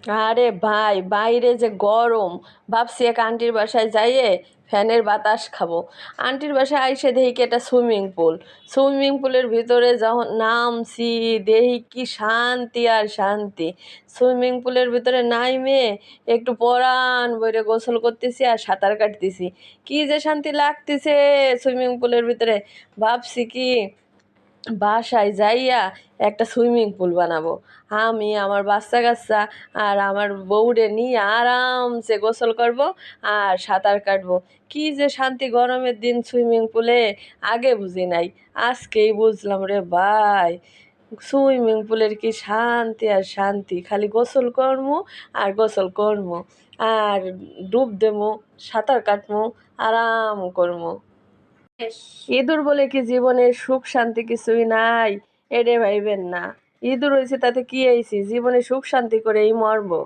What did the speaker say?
আরে ভাই, বাইরে যে গরম, ভাবছি এক আন্টির বাসায় যাইয়ে ফ্যানের বাতাস খাবো। আন্টির বাসায় আইসে দেখি কি একটা সুইমিং পুল। সুইমিং পুলের ভিতরে যখন নামছি, দেখি কি শান্তি আর শান্তি। সুইমিং পুলের ভিতরে নাইমে একটু পরাণ বইরে গোসল করতেছি আর সাঁতার কাটতেছি। কি যে শান্তি লাগতেছে সুইমিং পুলের ভিতরে। ভাবছি কি বাসায় যাইয়া একটা সুইমিং পুল বানাবো। আমি আমার বাচ্চা কাচ্চা আর আমার বউরে নিয়ে আরামসে গোসল করব আর সাঁতার কাটবো। কি যে শান্তি গরমের দিন সুইমিং পুলে, আগে বুঝি নাই, আজকেই বুঝলাম রে ভাই। সুইমিং পুলের কি শান্তি আর শান্তি, খালি গোসল করমু আর গোসল করমু আর ডুব দেমু, সাঁতার কাটমু, আরাম করমু। ইঁদুর বলে কি জীবনের সুখ শান্তি কিছুই নাই? এরে ভাইবেন না। ইঁদুর হয়েছে তাতে কি হয়েছে, জীবনে সুখ শান্তি করেই মরবো।